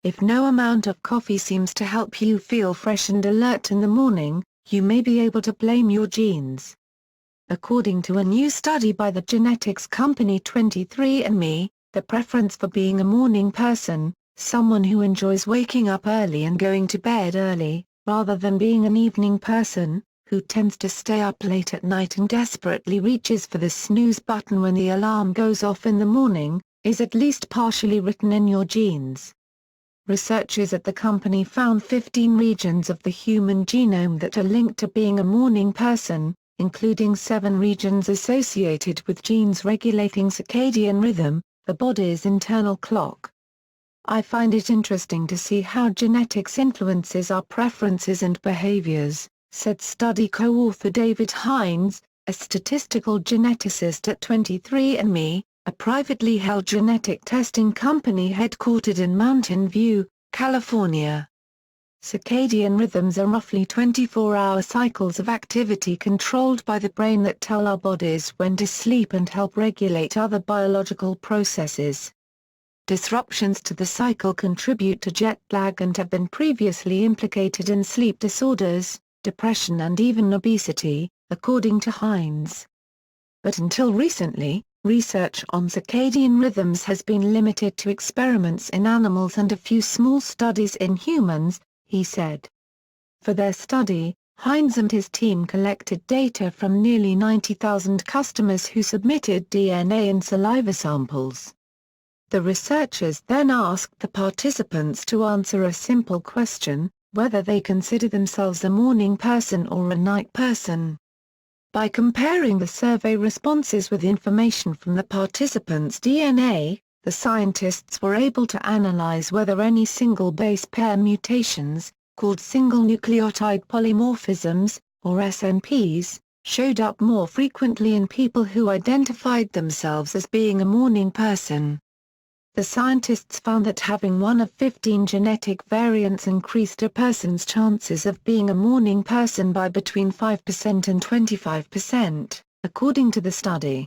If no amount of coffee seems to help you feel fresh and alert in the morning, you may be able to blame your genes. According to a new study by the genetics company 23andMe, the preference for being a morning person, someone who enjoys waking up early and going to bed early, rather than being an evening person, who tends to stay up late at night and desperately reaches for the snooze button when the alarm goes off in the morning, is at least partially written in your genes. Researchers at the company found 15 regions of the human genome that are linked to being a morning person, including 7 regions associated with genes regulating circadian rhythm, the body's internal clock. I find it interesting to see how genetics influences our preferences and behaviors, said study co-author David Hines, a statistical geneticist at 23andMe, a privately held genetic testing company headquartered in Mountain View, California. Circadian rhythms are roughly 24-hour cycles of activity controlled by the brain that tell our bodies when to sleep and help regulate other biological processes. Disruptions to the cycle contribute to jet lag and have been previously implicated in sleep disorders, depression and even obesity, according to Hines. But until recently, research on circadian rhythms has been limited to experiments in animals and a few small studies in humans, he said. For their study, Hines and his team collected data from nearly 90,000 customers who submitted DNA and saliva samples. The researchers then asked the participants to answer a simple question, whether they consider themselves a morning person or a night person. By comparing the survey responses with information from the participants' DNA, the scientists were able to analyze whether any single base pair mutations, called single nucleotide polymorphisms, or SNPs, showed up more frequently in people who identified themselves as being a morning person. The scientists found that having one of 15 genetic variants increased a person's chances of being a morning person by between 5% and 25%, according to the study.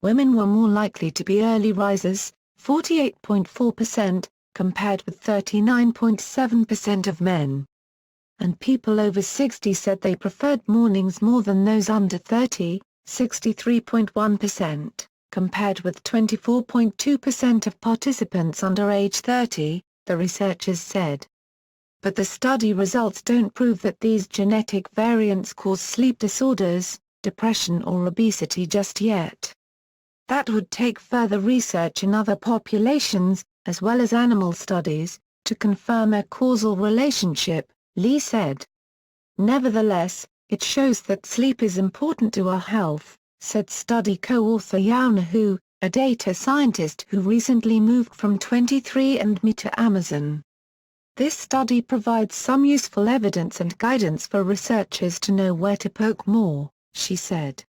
Women were more likely to be early risers, 48.4%, compared with 39.7% of men. And people over 60 said they preferred mornings more than those under 30, 63.1%. Compared with 24.2% of participants under age 30, the researchers said. But the study results don't prove that these genetic variants cause sleep disorders, depression or obesity just yet. That would take further research in other populations, as well as animal studies, to confirm a causal relationship, Lee said. Nevertheless, it shows that sleep is important to our health, said study co-author Yauna Hu, a data scientist who recently moved from 23andMe to Amazon. This study provides some useful evidence and guidance for researchers to know where to poke more, she said.